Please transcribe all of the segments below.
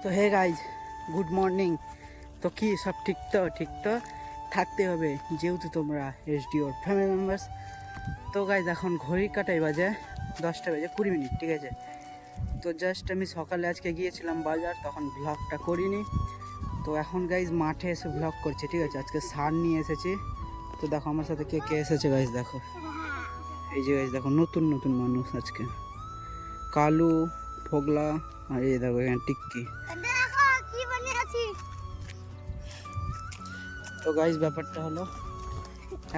তো hey guys, good morning. তো কি সব ঠিক তো থাকতে হবে, যেহেতু তোমরা এসডিওর ফ্যামিলি মেম্বার্স। তো গাইজ এখন ঘড়ির কাটাই বাজে 10টা বেজে 20 মিনিট, ঠিক আছে। তো জাস্ট আমি সকালে আজকে গিয়েছিলাম বাজার, তখন ব্লগটা করিনি। তো এখন গাইজ মাঠে এসে ব্লগ করছে, ঠিক আছে। আজকে সার নিয়ে এসেছি। তো দেখো আমার সাথে কে কে এসেছে গাইজ, দেখো এই যে গাইজ, দেখো নতুন নতুন মানুষ আজকে, কালু, ফোগলা, আর এই দেখো এখানে টিক্কি। তো গাইজ ব্যাপারটা হলো,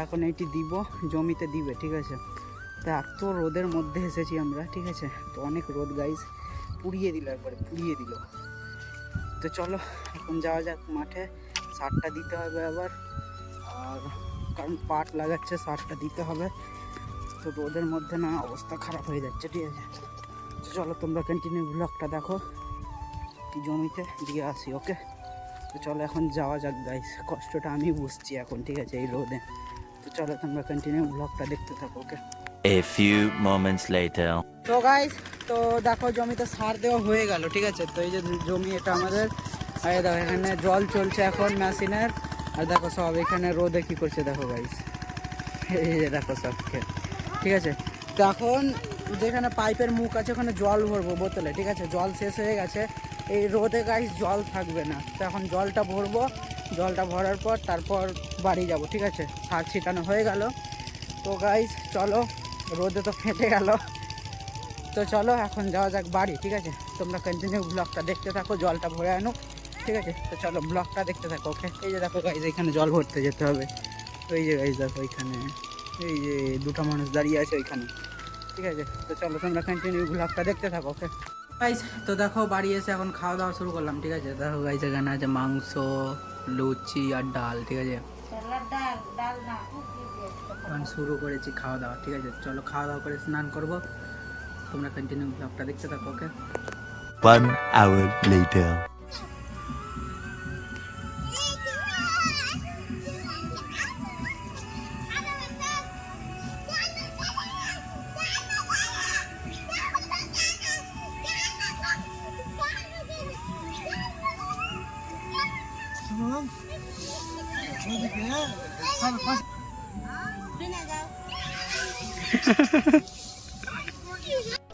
এখন এইটি দিব, জমিতে দিবে, ঠিক আছে। তা এত রোদের মধ্যে এসেছি আমরা, ঠিক আছে। তো অনেক রোদ গাইজ, পুড়িয়ে দিল, একবারে পুড়িয়ে দিল। তো চলো এখন যাওয়া যাক মাঠে, সারটা দিতে হবে আবার, আর কারণ পাট লাগাচ্ছে, সারটা দিতে হবে। তো রোদের মধ্যে না অবস্থা খারাপ হয়ে যাচ্ছে, ঠিক আছে। তো চলো তোমরা কন্টিনিউ ব্লগটা দেখো, জমিতে দিয়ে আসি, ওকে। তো চলো এখন যাওয়া যাক গাইস, কষ্টটা আমি বুঝছি এখন, ঠিক আছে, এই রোদে। তো চলো তোমরা কন্টিনিউ ব্লগটা দেখতে থাকো, ওকে। A few moments later. তো গাইস, তো দেখো জমিতে সার দেওয়া হয়ে গেল, ঠিক আছে। তো এই যে জমি, এটা আমাদের। আর দেখো এখানে জল চলছে এখন মেশিনের। আর দেখো সব এখানে রোদে কি করছে দেখো গাইস, এই যে দেখো সবকে, ঠিক আছে। তো এখন যেখানে পাইপের মুখ আছে ওখানে জল ভরবো বোতলে, ঠিক আছে। জল শেষ হয়ে গেছে, এই রোদে গাইস জল থাকবে না। তো এখন জলটা ভরবো, জলটা ভরার পর তারপর বাড়ি যাব, ঠিক আছে। সার ছিটানো হয়ে গেল। তো গাইস চলো, রোদে তো ফেটে গেল। তো চলো এখন যাওয়া যাক বাড়ি, ঠিক আছে। তোমরা কন্টিনিউ ব্লগটা দেখতে থাকো, জলটা ভরে আনো, ঠিক আছে। তো চলো ব্লগটা দেখতে থাকো, ওকে। এই যে দেখো গাইস, এখানে জল ভরতে যেতে হবে। তো এই যে গাইস দেখো এখানে, এই যে দুটো মানুষ দাঁড়িয়ে আছে ওইখানে, ঠিক আছে। তো চলো তোমরা কন্টিনিউ ব্লগটা দেখতে থাকো, ওকে গাইস। তো দেখো বাড়ি এসে এখন খাওয়া দাওয়া শুরু করলাম, ঠিক আছে। দেখো গাইস এখানে আছে মাংস, লুচি আর ডাল, ঠিক আছে। এখন শুরু করেছি খাওয়া দাওয়া, ঠিক আছে। চলো খাওয়া দাওয়া করে স্নান করবো, তোমরা কন্টিনিউ ব্লগটা দেখতে থাকো, ওকে। 1 hour later.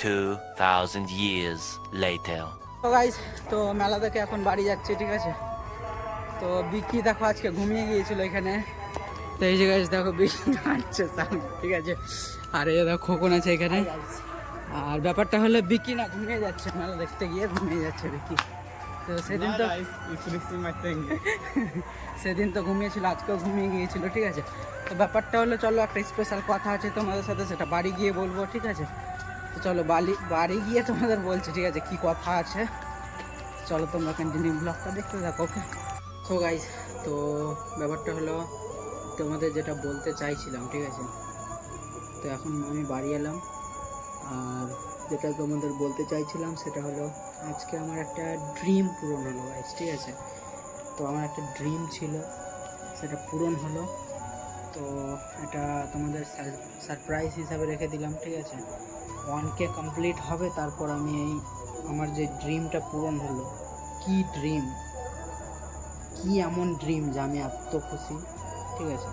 Two 2,000 years later. তো গাইস, তো মেলা থেকে এখন বাড়ি যাচ্ছে, ঠিক আছে। তো বিকি দেখো আজকে ঘুমিয়ে গিয়েছিল এখানে। তো এই যে গাইস দেখো বিকি হাঁটছে, ঠিক আছে। আর এই দেখো খোকন আছে এখানে। আর ব্যাপারটা হলে বিকি না ঘুমিয়ে যাচ্ছে, মেলা দেখতে গিয়ে ঘুমিয়ে যাচ্ছে বিকি। তো সেদিন তো সেদিন তো ঘুমিয়েছিল, আজকেও ঘুমিয়ে গিয়েছিল, ঠিক আছে। তো ব্যাপারটা হলো, চলো একটা স্পেশাল কথা আছে তোমাদের সাথে, সেটা বাড়ি গিয়ে বলবো, ঠিক আছে। তো চলো বাড়ি গিয়ে তোমাদের বলছি, ঠিক আছে, কি কথা আছে। চলো তোমরা কন্টিনিউ ব্লগটা দেখতে থাকো, ওকে। সো গাইস, তো ব্যাপারটা হলো তোমাদের যেটা বলতে চাইছিলাম, ঠিক আছে। তো এখন আমি বাড়ি এলাম, আর যেটা তোমাদের বলতে চাইছিলাম সেটা হলো, আজকে আমার একটা ড্রিম পূরণ হলো গাইস, ঠিক আছে। তো আমার একটা ড্রিম ছিল, সেটা পূরণ হলো। তো এটা তোমাদের সারপ্রাইজ হিসাবে রেখে দিলাম, ঠিক আছে। 1K কমপ্লিট হবে, তারপর আমি এই আমার যে ড্রিমটা পূরণ হলো, কি ড্রিম, কি এমন ড্রিম যে আমি এত খুশি, ঠিক আছে।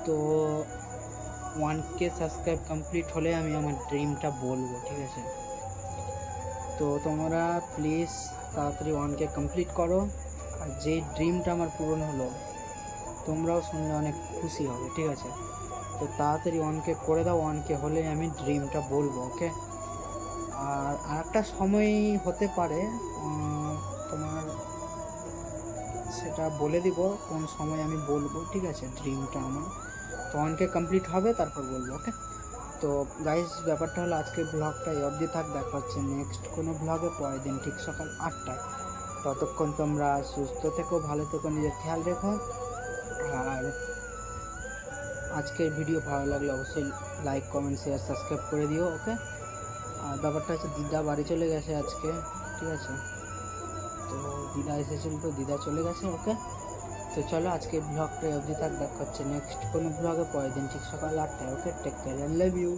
তো 1K সাবস্ক্রাইব কমপ্লিট হলে আমি আমার ড্রিমটা বলবো, ঠিক আছে। তো তোমরা প্লিজ তাড়াতাড়ি 1K কমপ্লিট করো, আর যে ড্রিমটা আমার পূরণ হলো তোমরাও শুনলে অনেক খুশি হবে, ঠিক আছে। তো তাড়াতাড়ি 1K করে দাও, 1K হলে আমি ড্রিমটা বলবো, ওকে। আর একটা সময় হতে পারে, তোমার সেটা বলে দিব কোন সময় আমি বলবো, ঠিক আছে, ড্রিমটা আমার। তো 1K কমপ্লিট হবে তারপর বলবো, ওকে। তো গাইস ব্যাপারটা হলো, আজকের ব্লগটা এই অবধি থাক, দেখা হচ্ছে নেক্সট কোনো ব্লগে পরের দিন ঠিক সকাল 8টায়। ততক্ষণ তোমরা সুস্থ থেকো, ভালো থেকো, নিজের খেয়াল রেখো। আর আজকের ভিডিও ভালো লাগলে অবশ্যই লাইক, কমেন্ট, শেয়ার, সাবস্ক্রাইব করে দিও, ওকে। আর ব্যাপারটা হচ্ছে, দিদা বাড়ি চলে গেছে আজকে, ঠিক আছে। তো দিদা এসেছিল, তো দিদা চলে গেছে, ওকে। তো চলো আজকে ব্লগটা অবধি থাক, দেখা হচ্ছে নেক্সট কোনো ব্লগে পরের দিন ঠিক সকাল 8টায়, okay. Take care, I love you.